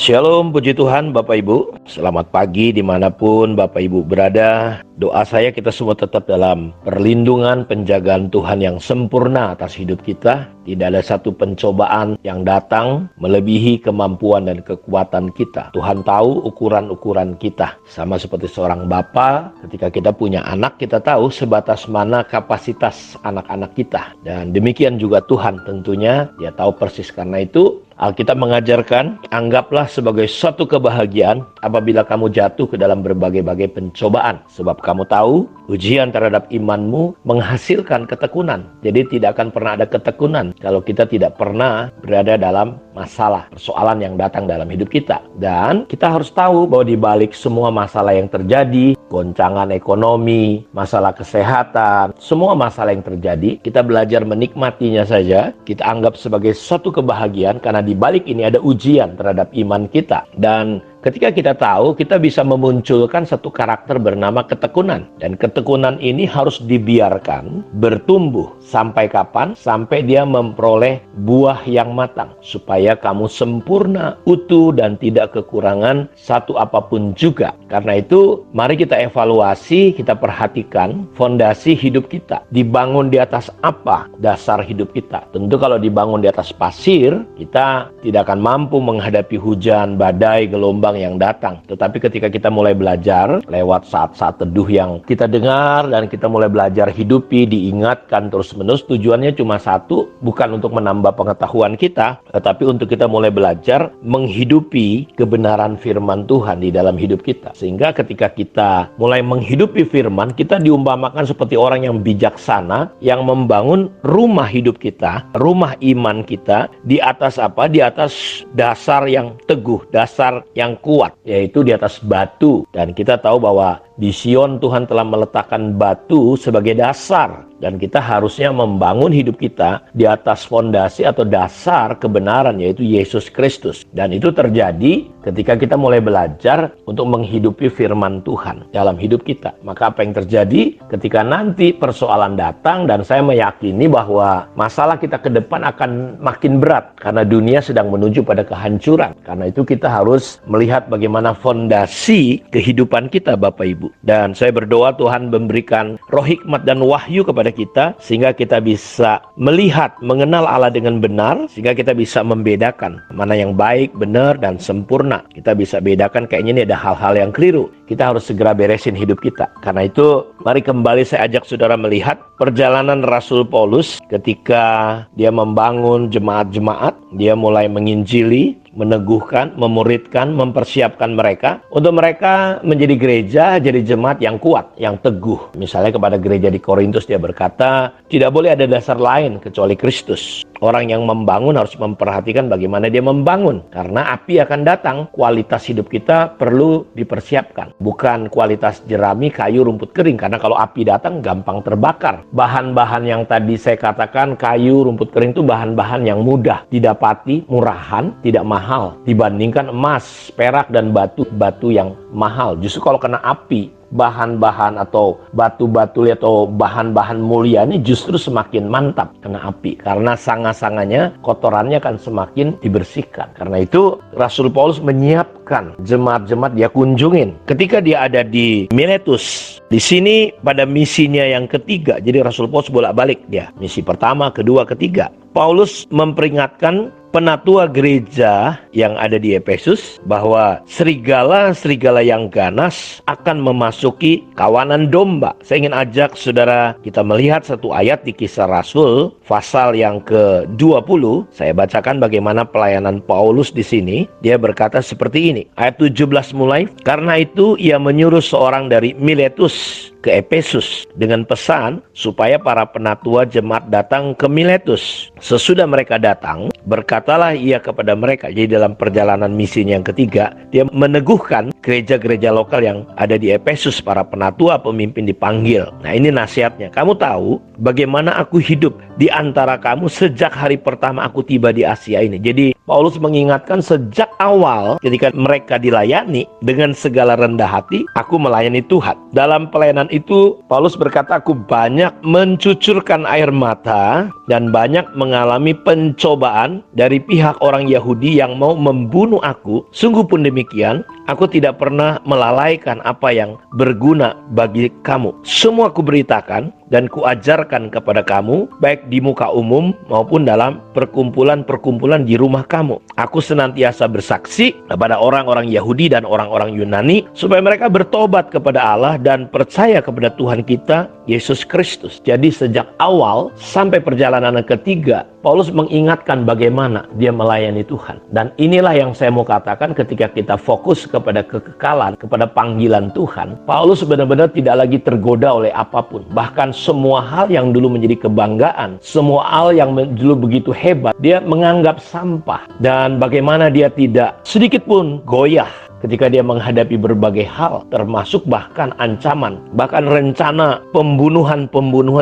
Shalom, puji Tuhan Bapak Ibu. Selamat pagi dimanapun Bapak Ibu berada. Doa saya kita semua tetap dalam perlindungan penjagaan Tuhan yang sempurna atas hidup kita. Tidak ada satu pencobaan yang datang melebihi kemampuan dan kekuatan kita. Tuhan tahu ukuran-ukuran kita. Sama seperti seorang bapa, ketika kita punya anak, kita tahu sebatas mana kapasitas anak-anak kita. Dan demikian juga Tuhan tentunya, Dia tahu persis. Karena itu Alkitab mengajarkan, anggaplah sebagai suatu kebahagiaan apabila kamu jatuh ke dalam berbagai-bagai pencobaan. Sebab kamu tahu, ujian terhadap imanmu menghasilkan ketekunan. Jadi tidak akan pernah ada ketekunan kalau kita tidak pernah berada dalam masalah, persoalan yang datang dalam hidup kita. Dan kita harus tahu bahwa di balik semua masalah yang terjadi, goncangan ekonomi, masalah kesehatan, semua masalah yang terjadi, kita belajar menikmatinya saja. Kita anggap sebagai suatu kebahagiaan karena di balik ini ada ujian terhadap iman kita. Dan ketika kita tahu, kita bisa memunculkan satu karakter bernama ketekunan. Dan ketekunan ini harus dibiarkan bertumbuh. Sampai kapan? Sampai dia memperoleh buah yang matang. Supaya kamu sempurna, utuh, dan tidak kekurangan satu apapun juga. Karena itu, mari kita evaluasi, kita perhatikan fondasi hidup kita. Dibangun di atas apa dasar hidup kita? Tentu kalau dibangun di atas pasir, kita tidak akan mampu menghadapi hujan, badai, gelombang yang datang. Tetapi ketika kita mulai belajar lewat saat-saat teduh yang kita dengar dan kita mulai belajar hidupi, diingatkan terus-menerus, tujuannya cuma satu, bukan untuk menambah pengetahuan kita, tetapi untuk kita mulai belajar menghidupi kebenaran firman Tuhan di dalam hidup kita. Sehingga ketika kita mulai menghidupi firman, kita diumpamakan seperti orang yang bijaksana yang membangun rumah hidup kita, rumah iman kita di atas apa? Di atas dasar yang teguh, dasar yang kuat, yaitu di atas batu. Dan kita tahu bahwa di Sion Tuhan telah meletakkan batu sebagai dasar. Dan kita harusnya membangun hidup kita di atas fondasi atau dasar kebenaran, yaitu Yesus Kristus. Dan itu terjadi ketika kita mulai belajar untuk menghidupi firman Tuhan dalam hidup kita. Maka apa yang terjadi ketika nanti persoalan datang, dan saya meyakini bahwa masalah kita ke depan akan makin berat karena dunia sedang menuju pada kehancuran. Karena itu kita harus melihat bagaimana fondasi kehidupan kita, Bapak Ibu. Dan saya berdoa Tuhan memberikan roh hikmat dan wahyu kepada kita, sehingga kita bisa melihat, mengenal Allah dengan benar, sehingga kita bisa membedakan mana yang baik, benar, dan sempurna. Kita bisa bedakan kayaknya ini ada hal-hal yang keliru. Kita harus segera beresin hidup kita. Karena itu, mari kembali saya ajak saudara melihat perjalanan Rasul Paulus ketika dia membangun jemaat-jemaat, dia mulai menginjili, meneguhkan, memuridkan, mempersiapkan mereka untuk mereka menjadi gereja, jadi jemaat yang kuat, yang teguh. Misalnya kepada gereja di Korintus dia berkata, tidak boleh ada dasar lain kecuali Kristus. Orang yang membangun harus memperhatikan bagaimana dia membangun. Karena api akan datang, kualitas hidup kita perlu dipersiapkan. Bukan kualitas jerami, kayu, rumput kering. Karena kalau api datang gampang terbakar. Bahan-bahan yang tadi saya katakan, kayu, rumput kering itu bahan-bahan yang mudah didapati, murahan, tidak mahal dibandingkan emas, perak, dan batu yang mahal. Justru kalau kena api, bahan-bahan atau batu-batu atau bahan-bahan mulia ini justru semakin mantap kena api, karena sanga-sanganya, kotorannya akan semakin dibersihkan. Karena itu Rasul Paulus menyiapkan jemaat-jemaat dia kunjungin ketika dia ada di Miletus. Di sini pada misinya yang ketiga, jadi Rasul Paulus bolak-balik dia, misi pertama, kedua, ketiga. Paulus memperingatkan penatua gereja yang ada di Efesus bahwa serigala-serigala yang ganas akan memasuki kawanan domba. Saya ingin ajak saudara kita melihat satu ayat di Kisah Rasul pasal yang ke-20. Saya bacakan bagaimana pelayanan Paulus di sini. Dia berkata seperti ini. Ayat 17 mulai. Karena itu ia menyuruh seorang dari Miletus ke Efesus dengan pesan supaya para penatua jemaat datang ke Miletus. Sesudah mereka datang, berkatalah ia kepada mereka. Jadi dalam perjalanan misinya yang ketiga, dia meneguhkan gereja-gereja lokal yang ada di Efesus. Para penatua, pemimpin dipanggil. Nah, ini nasihatnya. Kamu tahu bagaimana aku hidup di antara kamu sejak hari pertama aku tiba di Asia ini. Jadi Paulus mengingatkan sejak awal ketika mereka dilayani dengan segala rendah hati, aku melayani Tuhan. Dalam pelayanan itu Paulus berkata, aku banyak mencucurkan air mata dan banyak mengalami pencobaan dari pihak orang Yahudi yang mau membunuh aku. Sungguh pun demikian, aku tidak pernah melalaikan apa yang berguna bagi kamu. Semua kuberitakan dan kuajarkan kepada kamu, baik di muka umum maupun dalam perkumpulan-perkumpulan di rumah kamu. Aku senantiasa bersaksi kepada orang-orang Yahudi dan orang-orang Yunani, supaya mereka bertobat kepada Allah dan percaya kepada Tuhan kita, Yesus Kristus. Jadi sejak awal sampai perjalanan ketiga, Paulus mengingatkan bagaimana dia melayani Tuhan. Dan inilah yang saya mau katakan, ketika kita fokus kepada kekekalan, kepada panggilan Tuhan, Paulus benar-benar tidak lagi tergoda oleh apapun. Bahkan semua hal yang dulu menjadi kebanggaan, semua hal yang dulu begitu hebat, dia menganggap sampah. Dan bagaimana dia tidak sedikit pun goyah ketika dia menghadapi berbagai hal, termasuk bahkan ancaman, bahkan rencana pembunuhan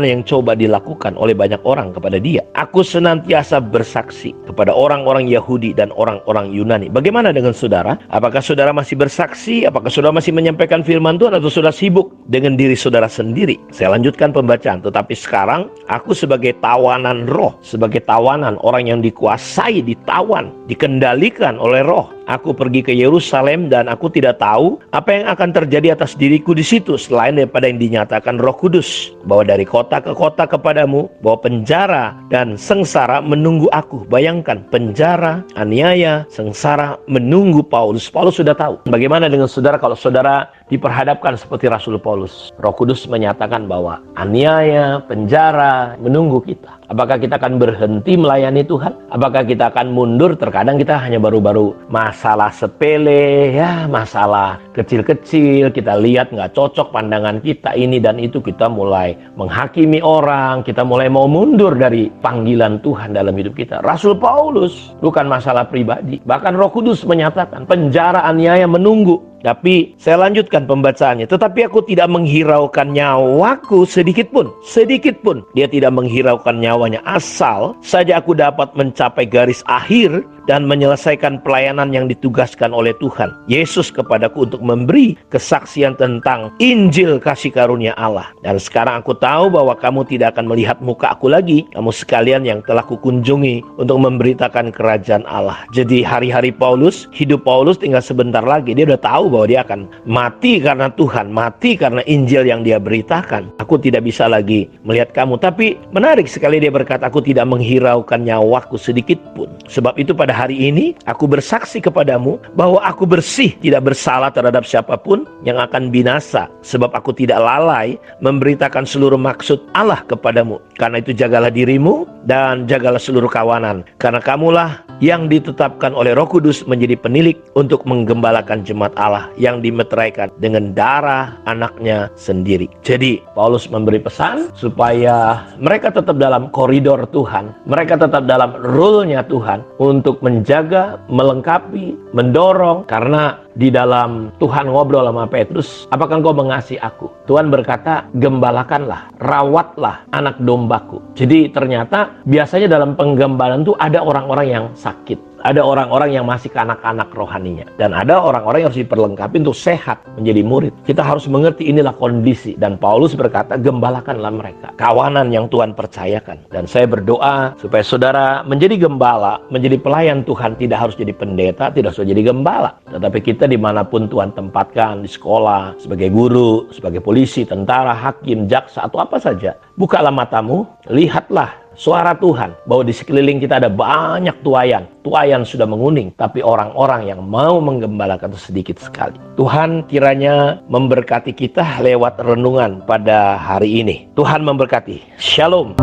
yang coba dilakukan oleh banyak orang kepada dia. Aku senantiasa bersaksi kepada orang-orang Yahudi dan orang-orang Yunani. Bagaimana dengan saudara? Apakah saudara masih bersaksi? Apakah saudara masih menyampaikan firman Tuhan, atau saudara sibuk dengan diri saudara sendiri? Saya lanjutkan pembacaan. Tetapi sekarang aku sebagai tawanan roh, sebagai tawanan orang yang dikuasai, ditawan, dikendalikan oleh roh, aku pergi ke Yerusalem dan aku tidak tahu apa yang akan terjadi atas diriku di situ selain daripada yang dinyatakan Roh Kudus, bahwa dari kota ke kota kepadamu, bahwa penjara dan sengsara menunggu aku. Bayangkan, penjara, aniaya, sengsara menunggu Paulus. Paulus sudah tahu. Bagaimana dengan saudara kalau saudara diperhadapkan seperti Rasul Paulus? Roh Kudus menyatakan bahwa aniaya, penjara menunggu kita. Apakah kita akan berhenti melayani Tuhan? Apakah kita akan mundur? Terkadang kita hanya baru-baru masalah sepele, ya masalah kecil-kecil, kita lihat nggak cocok pandangan kita ini dan itu, kita mulai menghakimi orang, kita mulai mau mundur dari panggilan Tuhan dalam hidup kita. Rasul Paulus bukan masalah pribadi, bahkan Roh Kudus menyatakan penjara aniaya menunggu. Tapi saya lanjutkan pembacaannya. Tetapi aku tidak menghiraukan nyawaku sedikit pun. Sedikit pun dia tidak menghiraukan nyawanya, asal saja aku dapat mencapai garis akhir dan menyelesaikan pelayanan yang ditugaskan oleh Tuhan Yesus kepadaku untuk memberi kesaksian tentang Injil kasih karunia Allah. Dan sekarang aku tahu bahwa kamu tidak akan melihat muka aku lagi, kamu sekalian yang telah kukunjungi untuk memberitakan kerajaan Allah. Jadi hari-hari Paulus, hidup Paulus tinggal sebentar lagi. Dia udah tahu bahwa dia akan mati karena Tuhan, mati karena Injil yang dia beritakan. Aku tidak bisa lagi melihat kamu. Tapi menarik sekali dia berkata, aku tidak menghiraukan nyawaku sedikit pun. Sebab itu pada hari ini aku bersaksi kepadamu bahwa aku bersih, tidak bersalah terhadap siapapun yang akan binasa. Sebab aku tidak lalai memberitakan seluruh maksud Allah kepadamu. Karena itu jagalah dirimu dan jagalah seluruh kawanan. Karena kamulah yang ditetapkan oleh Roh Kudus menjadi penilik untuk menggembalakan jemaat Allah yang dimeteraikan dengan darah anaknya sendiri. Jadi Paulus memberi pesan supaya mereka tetap dalam koridor Tuhan, mereka tetap dalam rule-nya Tuhan untuk menjaga, melengkapi, mendorong. Karena di dalam Tuhan ngobrol sama Petrus, apakah engkau mengasihi aku? Tuhan berkata, gembalakanlah, rawatlah anak dombaku. Jadi ternyata biasanya dalam penggembalaan itu ada orang-orang yang sakit. Ada orang-orang yang masih kanak-kanak rohaninya. Dan ada orang-orang yang harus diperlengkapi untuk sehat, menjadi murid. Kita harus mengerti inilah kondisi. Dan Paulus berkata, gembalakanlah mereka. Kawanan yang Tuhan percayakan. Dan saya berdoa supaya saudara menjadi gembala, menjadi pelayan Tuhan. Tidak harus jadi pendeta, tidak harus jadi gembala. Tetapi kita dimanapun Tuhan tempatkan, di sekolah, sebagai guru, sebagai polisi, tentara, hakim, jaksa, atau apa saja. Bukalah matamu, lihatlah suara Tuhan, bahwa di sekeliling kita ada banyak tuayan. Tuayan sudah menguning, tapi orang-orang yang mau menggembalakan itu sedikit sekali. Tuhan kiranya memberkati kita lewat renungan pada hari ini. Tuhan memberkati. Shalom.